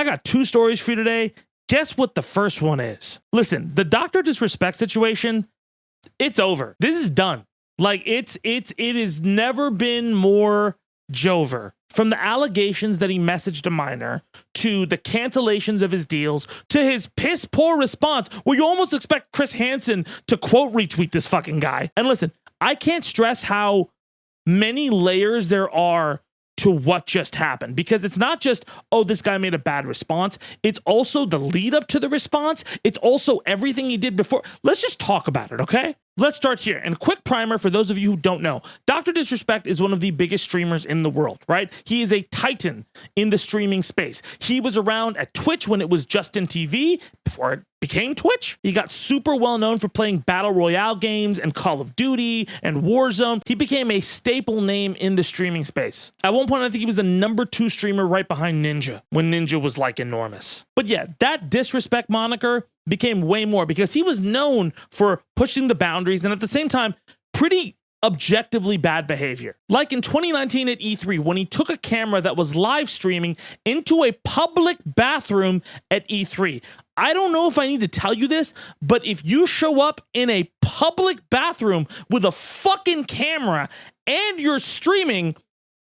got 2 stories for you today. Guess what the first one is? Listen, the Dr. Disrespect situation, it's over. This is done. Like it has never been more Jover. From the allegations that he messaged a minor, to the cancellations of his deals, to his piss poor response, where you almost expect Chris Hansen to quote retweet this fucking guy. And listen, I can't stress how many layers there are to what just happened, because it's not just, oh, this guy made a bad response. It's also the lead up to the response. It's also everything he did before. Let's just talk about it, okay? Let's start here. And a quick primer for those of you who don't know. Dr. Disrespect is one of the biggest streamers in the world, right? He is a titan in the streaming space. He was around at Twitch when it was Justin TV, before it became Twitch. He got super well known for playing Battle Royale games and Call of Duty and Warzone. He became a staple name in the streaming space. At one point, I think he was the #2 streamer right behind Ninja, when Ninja was like enormous. But yeah, that Disrespect moniker became way more because he was known for pushing the boundaries and at the same time, pretty objectively bad behavior. Like in 2019 at E3, when he took a camera that was live streaming into a public bathroom at E3. I don't know if I need to tell you this, but if you show up in a public bathroom with a fucking camera and you're streaming,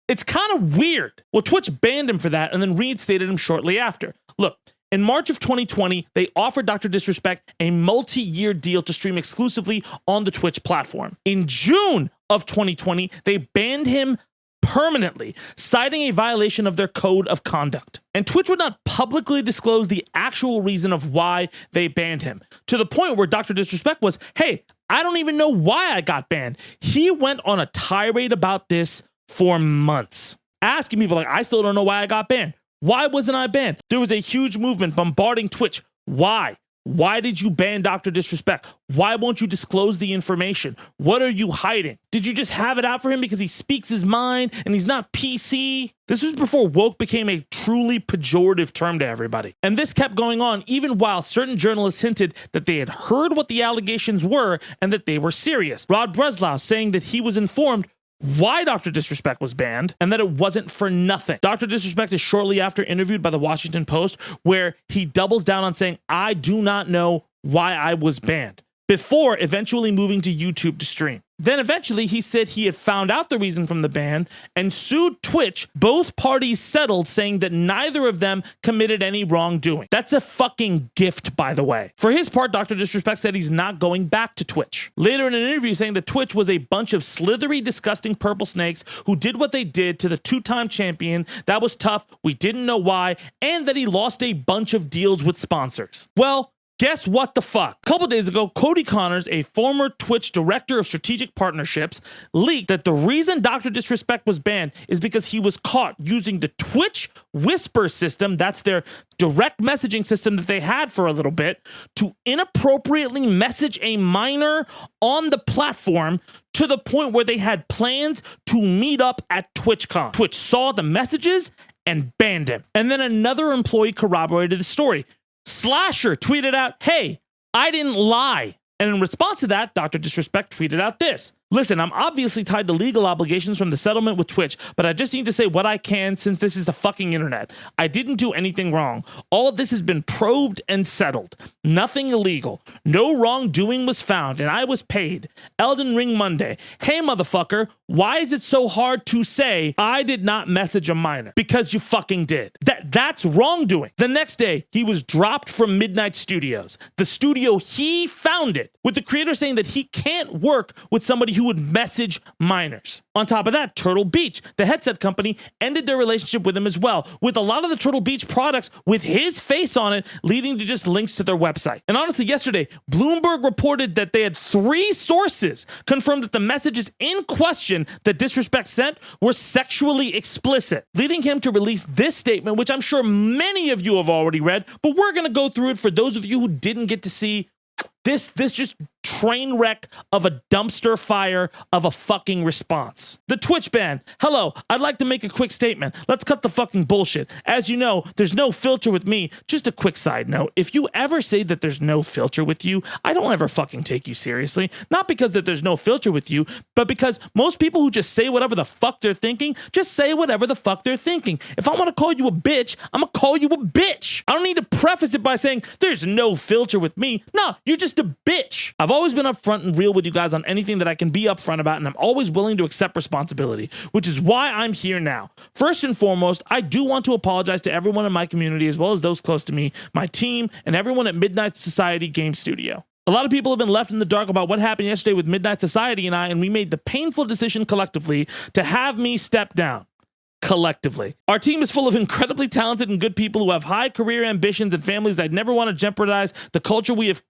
it's kind of weird. Well, Twitch banned him for that and then reinstated him shortly after. Look, in March of 2020, they offered Dr. Disrespect a multi-year deal to stream exclusively on the Twitch platform. In June of 2020, they banned him permanently, citing a violation of their code of conduct. And Twitch would not publicly disclose the actual reason of why they banned him, to the point where Dr. Disrespect was, hey, I don't even know why I got banned. He went on a tirade about this for months, asking people like, I still don't know why I got banned. Why wasn't I banned? There was a huge movement bombarding Twitch. Why? Why did you ban Dr. Disrespect? Why won't you disclose the information? What are you hiding? Did you just have it out for him because he speaks his mind and he's not PC? This was before woke became a truly pejorative term to everybody. And this kept going on even while certain journalists hinted that they had heard what the allegations were and that they were serious. Rod Breslau saying that he was informed why Dr. Disrespect was banned and that it wasn't for nothing. Dr. Disrespect is shortly after interviewed by the Washington Post, where he doubles down on saying, I do not know why I was banned, before eventually moving to YouTube to stream. Then eventually he said he had found out the reason from the ban and sued Twitch. Both parties settled, saying that neither of them committed any wrongdoing. That's a fucking gift, by the way. For his part, Dr. Disrespect said he's not going back to Twitch. Later in an interview saying that Twitch was a bunch of slithery, disgusting purple snakes who did what they did to the 2-time champion. That was tough. We didn't know why. And that he lost a bunch of deals with sponsors. Well, guess what the fuck? A couple days ago, Cody Connors, a former Twitch director of strategic partnerships, leaked that the reason Dr. Disrespect was banned is because he was caught using the Twitch Whisper system, that's their direct messaging system that they had for a little bit, to inappropriately message a minor on the platform, to the point where they had plans to meet up at TwitchCon. Twitch saw the messages and banned him. And then another employee corroborated the story. Slasher tweeted out, hey, I didn't lie. And in response to that, Dr. Disrespect tweeted out this. Listen, I'm obviously tied to legal obligations from the settlement with Twitch, but I just need to say what I can since this is the fucking internet. I didn't do anything wrong. All of this has been probed and settled. Nothing illegal. No wrongdoing was found, and I was paid. Elden Ring Monday. Hey, motherfucker, why is it so hard to say I did not message a minor? Because you fucking did. That's wrongdoing. The next day, he was dropped from Midnight Studios, the studio he founded, with the creator saying that he can't work with somebody who would message minors. On top of that, Turtle Beach, the headset company, ended their relationship with him as well, with a lot of the Turtle Beach products with his face on it, leading to just links to their website. And honestly, yesterday, Bloomberg reported that they had 3 sources confirm that the messages in question that Disrespect sent were sexually explicit, leading him to release this statement, which I'm sure many of you have already read, but we're going to go through it for those of you who didn't get to see this just train wreck of a dumpster fire of a fucking response. The Twitch ban. Hello, I'd like to make a quick statement. Let's cut the fucking bullshit. As you know, there's no filter with me. Just a quick side note. If you ever say that there's no filter with you, I don't ever fucking take you seriously. Not because that there's no filter with you, but because most people who just say whatever the fuck they're thinking, just say whatever the fuck they're thinking. If I want to call you a bitch, I'm gonna call you a bitch. I don't need to preface it by saying there's no filter with me. No, you're just a bitch. I've always been upfront and real with you guys on anything that I can be upfront about, and I'm always willing to accept responsibility, which is why I'm here now. First and foremost, I do want to apologize to everyone in my community, as well as those close to me, my team, and everyone at Midnight Society Game Studio. A lot of people have been left in the dark about what happened yesterday with Midnight Society and I, and we made the painful decision collectively to have me step down. Collectively. Our team is full of incredibly talented and good people who have high career ambitions and families that never want to jeopardize the culture we have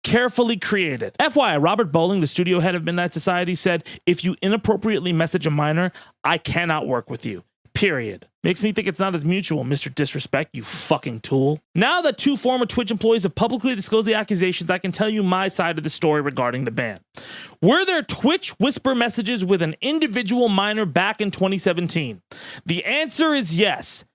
carefully created. FYI, Robert Bowling, the studio head of Midnight Society, said, if you inappropriately message a minor, I cannot work with you. Period. Makes me think it's not as mutual, Mr. Disrespect, you fucking tool. Now that 2 former Twitch employees have publicly disclosed the accusations, I can tell you my side of the story regarding the ban. Were there Twitch whisper messages with an individual minor back in 2017? The answer is yes.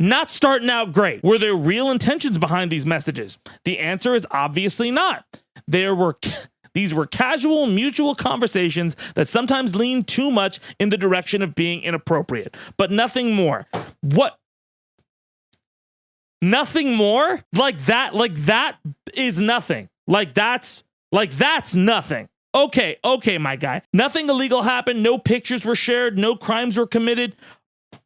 Not starting out great. Were there real intentions behind these messages? The answer is obviously not. These were casual, mutual conversations that sometimes lean too much in the direction of being inappropriate, but nothing more. What? Nothing more? Like that is nothing. That's nothing. Okay, my guy. Nothing illegal happened. No pictures were shared. No crimes were committed.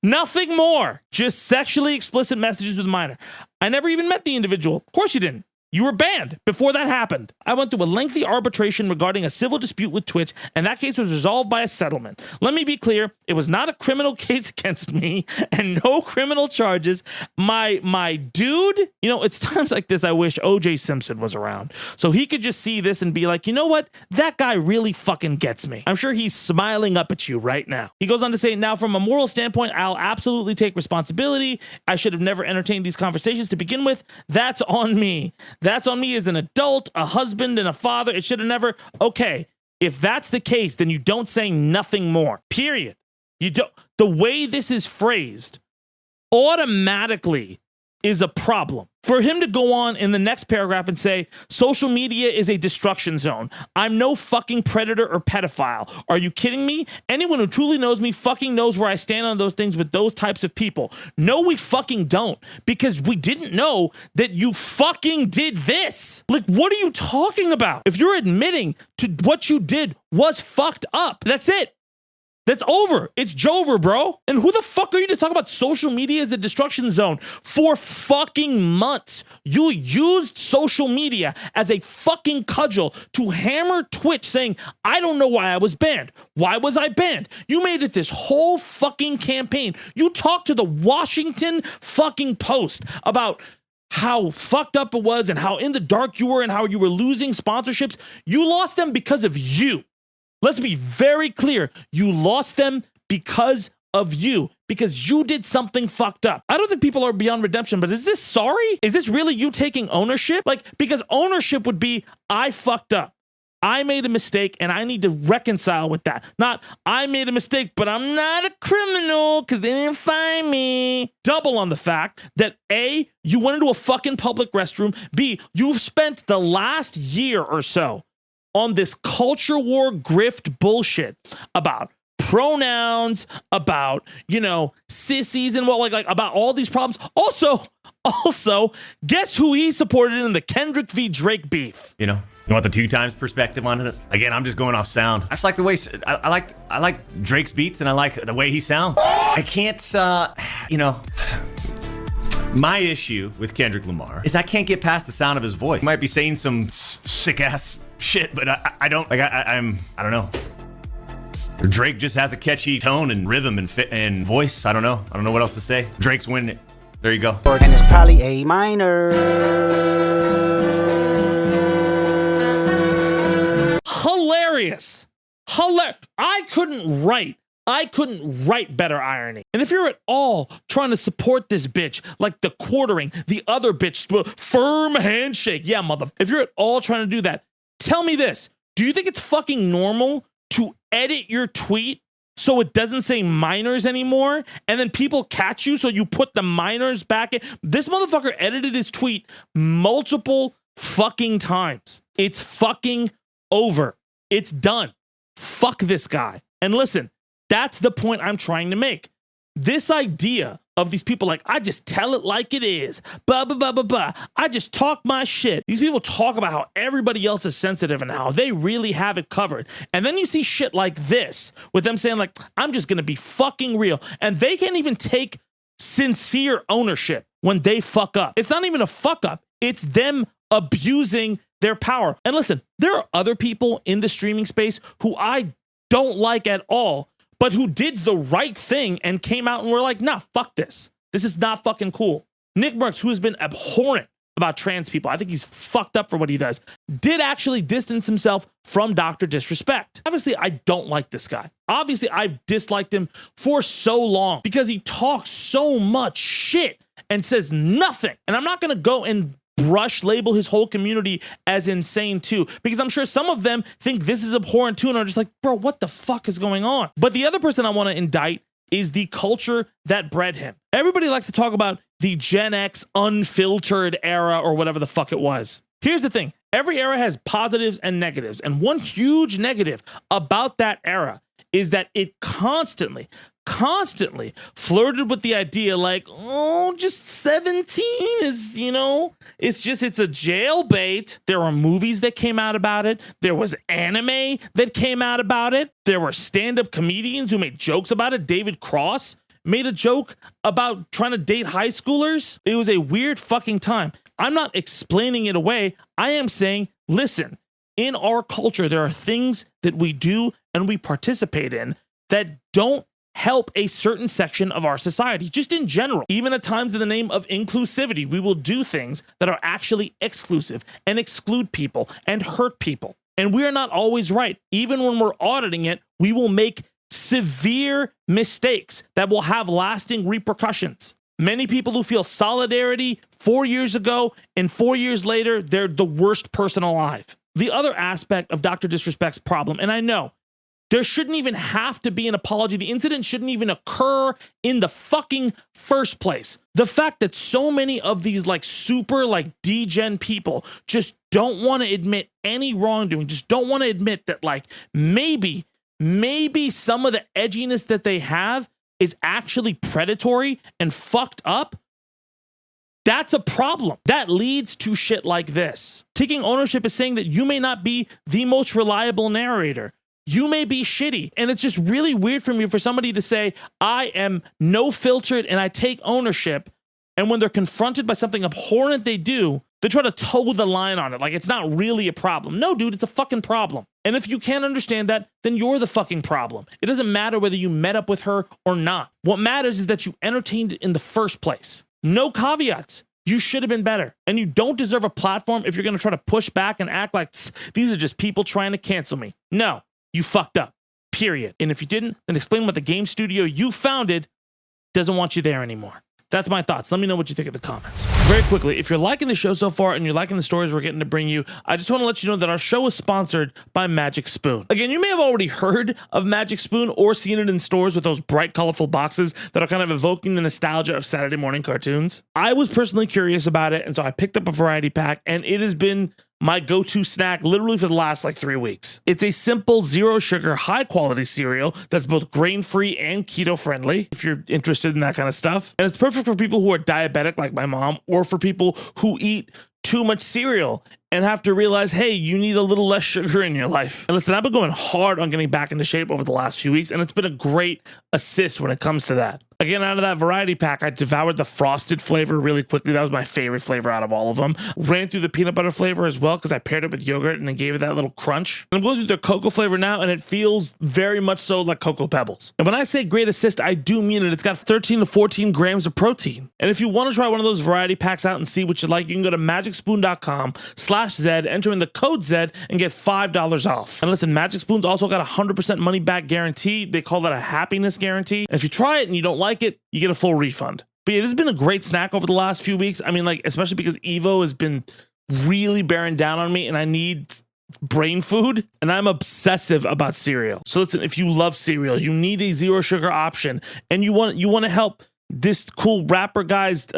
Nothing more. Just sexually explicit messages with a minor. I never even met the individual. Of course you didn't. You were banned before that happened. I went through a lengthy arbitration regarding a civil dispute with Twitch, and that case was resolved by a settlement. Let me be clear, it was not a criminal case against me, and no criminal charges. My dude, you know, it's times like this I wish O.J. Simpson was around, so he could just see this and be like, you know what? That guy really fucking gets me. I'm sure he's smiling up at you right now. He goes on to say, now from a moral standpoint, I'll absolutely take responsibility. I should have never entertained these conversations to begin with. That's on me. That's on me as an adult, a husband, and a father. It should have never. Okay, if that's the case, then you don't say nothing more. Period. You don't. The way this is phrased automatically is a problem. For him to go on in the next paragraph and say, social media is a destruction zone. I'm no fucking predator or pedophile. Are you kidding me? Anyone who truly knows me fucking knows where I stand on those things with those types of people. No, we fucking don't. Because we didn't know that you fucking did this. Like, what are you talking about? If you're admitting to what you did was fucked up, that's it. That's over. It's Jover, bro. And who the fuck are you to talk about social media as a destruction zone? For fucking months, you used social media as a fucking cudgel to hammer Twitch saying, I don't know why I was banned. Why was I banned? You made it this whole fucking campaign. You talked to the Washington fucking Post about how fucked up it was and how in the dark you were and how you were losing sponsorships. You lost them because of you. Let's be very clear. You lost them because of you, because you did something fucked up. I don't think people are beyond redemption, but is this sorry? Is this really you taking ownership? Like, because ownership would be, I fucked up. I made a mistake and I need to reconcile with that. Not, I made a mistake, but I'm not a criminal because they didn't find me. Double on the fact that A, you went into a fucking public restroom. B, you've spent the last year or so on this culture war grift bullshit about pronouns, about, you know, sissies and what, like about all these problems. Also, guess who he supported in the Kendrick v. Drake beef? You know, you want the 2 times perspective on it? Again, I'm just going off sound. I just like the way I like Drake's beats and I like the way he sounds. I can't, you know. My issue with Kendrick Lamar is I can't get past the sound of his voice. He might be saying some sick ass shit, but I don't like. I don't know. Drake just has a catchy tone and rhythm and voice. I don't know what else to say. Drake's winning it. There you go. And it's probably A minor. Hilarious. I couldn't write better irony. And if you're at all trying to support this bitch, like the quartering, the other bitch, firm handshake. Yeah, if you're at all trying to do that, tell me this. Do you think it's fucking normal to edit your tweet so it doesn't say minors anymore, and then people catch you so you put the minors back in? This motherfucker edited his tweet multiple fucking times. It's fucking over. It's done. Fuck this guy. And listen, that's the point I'm trying to make. This idea of these people like, I just tell it like it is, blah, blah, blah, blah, blah. I just talk my shit. These people talk about how everybody else is sensitive and how they really have it covered. And then you see shit like this with them saying like, I'm just going to be fucking real. And they can't even take sincere ownership when they fuck up. It's not even a fuck up. It's them abusing their power. And listen, there are other people in the streaming space who I don't like at all, but who did the right thing and came out and were like, nah, fuck this. This is not fucking cool. Nick Merckx, who has been abhorrent about trans people, I think he's fucked up for what he does, did actually distance himself from Dr. Disrespect. Obviously, I don't like this guy. Obviously, I've disliked him for so long because he talks so much shit and says nothing. And I'm not going to go and label his whole community as insane too, because I'm sure some of them think this is abhorrent too and are just like, bro, what the fuck is going on? But the other person I want to indict is the culture that bred him. Everybody likes to talk about the Gen X unfiltered era or whatever the fuck it was. Here's the thing. Every era has positives and negatives. And one huge negative about that era is that it constantly flirted with the idea like, oh, just 17 is, it's a jailbait. There were movies that came out about it. There was anime that came out about it. There were stand-up comedians who made jokes about it. David Cross made a joke about trying to date high schoolers. It was a weird fucking time. I'm not explaining it away. I am saying, listen, in our culture, there are things that we do and we participate in that don't help a certain section of our society, just in general. Even at times in the name of inclusivity, we will do things that are actually exclusive and exclude people and hurt people. And we are not always right. Even when we're auditing it, we will make severe mistakes that will have lasting repercussions. Many people who feel solidarity 4 years ago and 4 years later, they're the worst person alive. The other aspect of Dr. Disrespect's problem, and I know, there shouldn't even have to be an apology. The incident shouldn't even occur in the fucking first place. The fact that so many of these super degen people just don't want to admit any wrongdoing, just don't want to admit that maybe some of the edginess that they have is actually predatory and fucked up. That's a problem. That leads to shit like this. Taking ownership is saying that you may not be the most reliable narrator. You may be shitty. And it's just really weird for me for somebody to say, I am no filtered and I take ownership. And when they're confronted by something abhorrent they do, they try to toe the line on it. Like it's not really a problem. No, dude, it's a fucking problem. And if you can't understand that, then you're the fucking problem. It doesn't matter whether you met up with her or not. What matters is that you entertained it in the first place. No caveats. You should have been better. And you don't deserve a platform if you're going to try to push back and act like these are just people trying to cancel me. No. You fucked up, period. And if you didn't, then explain what the game studio you founded doesn't want you there anymore. That's my thoughts. Let me know what you think in the comments. Very quickly, if you're liking the show so far and you're liking the stories we're getting to bring you, I just want to let you know that our show is sponsored by Magic Spoon. Again, you may have already heard of Magic Spoon or seen it in stores with those bright, colorful boxes that are kind of evoking the nostalgia of Saturday morning cartoons. I was personally curious about it, and so I picked up a variety pack, and it has been my go-to snack literally for the last 3 weeks. It's a simple, zero sugar, high quality cereal that's both grain-free and keto-friendly, if you're interested in that kind of stuff. And it's perfect for people who are diabetic like my mom, or for people who eat too much cereal and have to realize, hey, you need a little less sugar in your life. And listen, I've been going hard on getting back into shape over the last few weeks, and it's been a great assist when it comes to that. Again, out of that variety pack, I devoured the frosted flavor really quickly. That was my favorite flavor out of all of them. Ran through the peanut butter flavor as well because I paired it with yogurt and it gave it that little crunch. I'm going through the cocoa flavor now, and it feels very much so like Cocoa Pebbles. And when I say great assist, I do mean it. It's got 13 to 14 grams of protein. And if you want to try one of those variety packs out and see what you like, you can go to magicspoon.com/Zed, enter in the code Zed, and get $5 off. And listen, Magic Spoon's also got a 100% money back guarantee. They call that a happiness guarantee. And if you try it and you don't like it, you get a full refund. But yeah, this has been a great snack over the last few weeks. I mean, especially because Evo has been really bearing down on me, and I need brain food, and I'm obsessive about cereal. So listen, if you love cereal, you need a zero sugar option, and you want to help this cool rapper guy's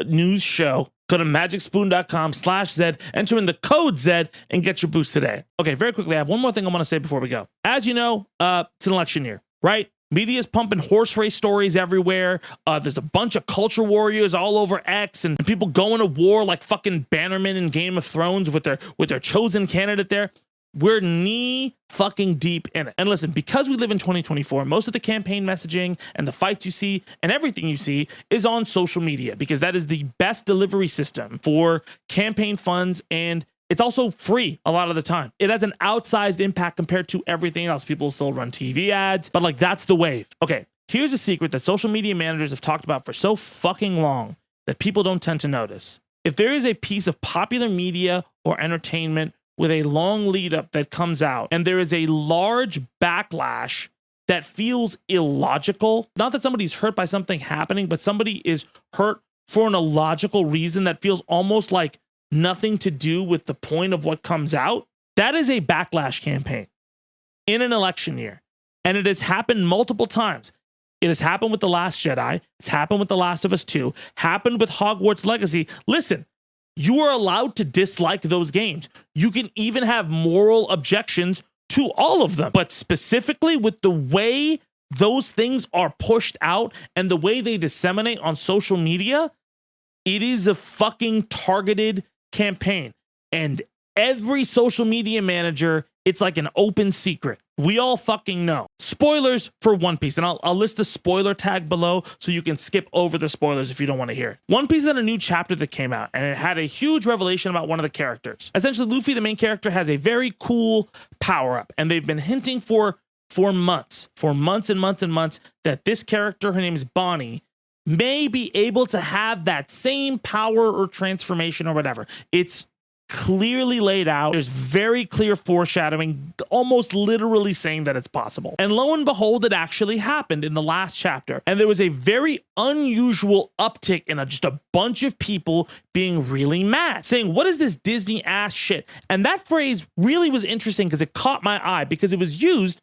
news show, go to magicspoon.com/Zed, enter in the code Zed, and get your boost today. Okay, very quickly, I have one more thing I want to say before we go. As you know, it's an election year, right? Media's pumping horse race stories everywhere. There's a bunch of culture warriors all over X, and people going to war like fucking Bannerman in Game of Thrones with their chosen candidate there. We're knee fucking deep in it. And listen, because we live in 2024, most of the campaign messaging and the fights you see and everything you see is on social media, because that is the best delivery system for campaign funds, and it's also free a lot of the time. It has an outsized impact compared to everything else. People still run TV ads, but like that's the wave. Okay, here's a secret that social media managers have talked about for so fucking long that people don't tend to notice. If there is a piece of popular media or entertainment with a long lead up that comes out, and there is a large backlash that feels illogical, not that somebody's hurt by something happening, but somebody is hurt for an illogical reason that feels almost like nothing to do with the point of what comes out, that is a backlash campaign in an election year. And it has happened multiple times. It has happened with The Last Jedi. It's happened with The Last of Us 2, happened with Hogwarts Legacy. Listen, you are allowed to dislike those games. You can even have moral objections to all of them. But specifically with the way those things are pushed out and the way they disseminate on social media, it is a fucking targeted campaign. And every social media manager, it's like an open secret. We all fucking know. Spoilers for One Piece, and I'll list the spoiler tag below so you can skip over the spoilers if you don't want to hear it. One Piece had a new chapter that came out, and it had a huge revelation about one of the characters. Essentially, Luffy, the main character, has a very cool power-up, and they've been hinting for months and months, that this character, her name is Bonnie, may be able to have that same power or transformation or whatever. It's clearly laid out. There's very clear foreshadowing, almost literally saying that it's possible. And lo and behold, it actually happened in the last chapter. And there was a very unusual uptick in just a bunch of people being really mad, saying, what is this Disney ass shit? And that phrase really was interesting because it caught my eye, because it was used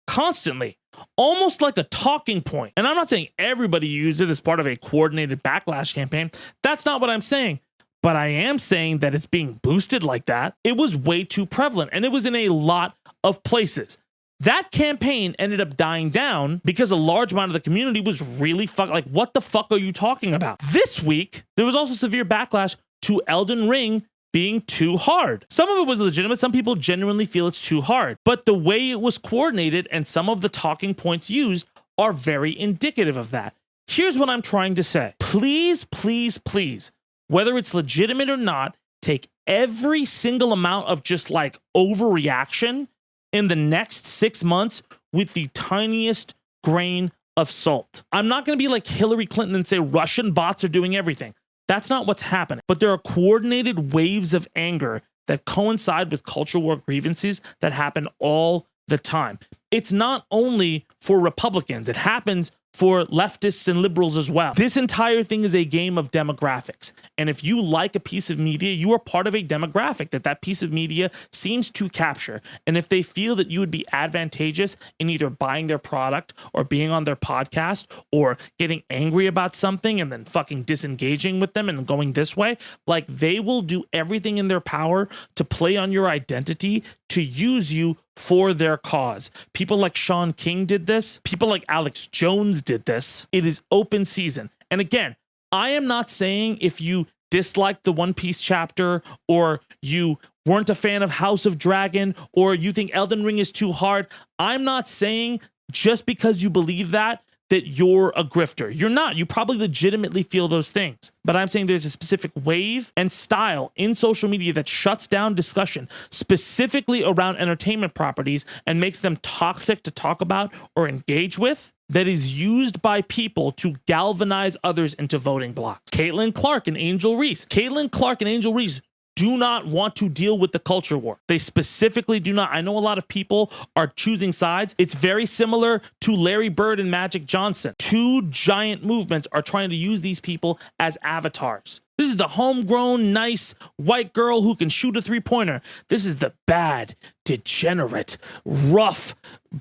constantly, almost like a talking point. And I'm not saying everybody used it as part of a coordinated backlash campaign. That's not what I'm saying. But I am saying that it's being boosted like that. It was way too prevalent, and it was in a lot of places. That campaign ended up dying down because a large amount of the community was really like, what the fuck are you talking about? This week, there was also severe backlash to Elden Ring being too hard. Some of it was legitimate. Some people genuinely feel it's too hard. But the way it was coordinated and some of the talking points used are very indicative of that. Here's what I'm trying to say. Please, please, please, whether it's legitimate or not, take every single amount of just like overreaction in the next 6 months with the tiniest grain of salt. I'm not going to be like Hillary Clinton and say Russian bots are doing everything. That's not what's happening. But there are coordinated waves of anger that coincide with culture war grievances that happen all the time. It's not only for Republicans. It happens for leftists and liberals as well. This entire thing is a game of demographics. And if you like a piece of media, you are part of a demographic that piece of media seems to capture. And if they feel that you would be advantageous in either buying their product or being on their podcast or getting angry about something and then fucking disengaging with them and going this way, like they will do everything in their power to play on your identity, to use you for their cause. People like Sean King did this. People like Alex Jones did this. It is open season. And again, I am not saying if you disliked the One Piece chapter or you weren't a fan of House of Dragon or you think Elden Ring is too hard, I'm not saying just because you believe that you're a grifter. You're not. You probably legitimately feel those things. But I'm saying there's a specific wave and style in social media that shuts down discussion specifically around entertainment properties and makes them toxic to talk about or engage with, that is used by people to galvanize others into voting blocks. Caitlin Clark and Angel Reese. Caitlin Clark and Angel Reese do not want to deal with the culture war. They specifically do not. I know a lot of people are choosing sides. It's very similar to Larry Byrd and Magic Johnson. Two giant movements are trying to use these people as avatars. This is the homegrown, nice white girl who can shoot a three-pointer. This is the bad, degenerate, rough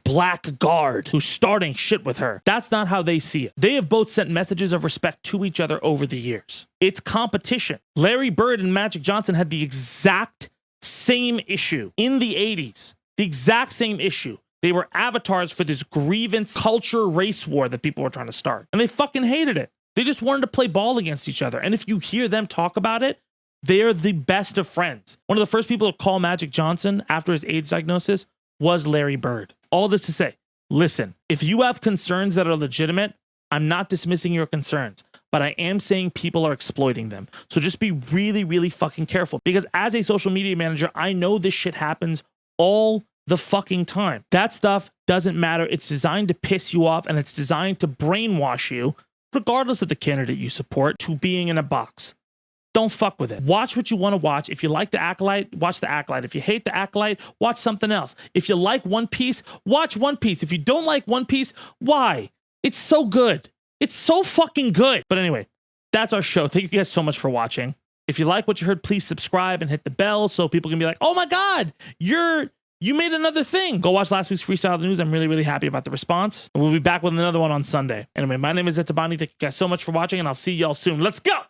black guard who's starting shit with her. That's not how they see it. They have both sent messages of respect to each other over the years. It's competition. Larry Byrd and Magic Johnson had the exact same issue in the 80s. The exact same issue. They were avatars for this grievance culture race war that people were trying to start. And they fucking hated it. They just wanted to play ball against each other. And if you hear them talk about it, they're the best of friends. One of the first people to call Magic Johnson after his AIDS diagnosis was Larry Byrd. All this to say, listen, if you have concerns that are legitimate, I'm not dismissing your concerns, but I am saying people are exploiting them. So just be really, really fucking careful. Because as a social media manager, I know this shit happens all the fucking time. That stuff doesn't matter. It's designed to piss you off and it's designed to brainwash you, regardless of the candidate you support, to being in a box. Don't fuck with it. Watch what you want to watch. If you like the Acolyte, watch the Acolyte. If you hate the Acolyte, watch something else. If you like One Piece, watch One Piece. If you don't like One Piece, why? It's so good. It's so fucking good. But anyway, that's our show. Thank you guys so much for watching. If you like what you heard, please subscribe and hit the bell so people can be like, oh my God, you made another thing. Go watch last week's Freestyle of the News. I'm really, really happy about the response. And we'll be back with another one on Sunday. Anyway, my name is Tabani. Thank you guys so much for watching, and I'll see y'all soon. Let's go.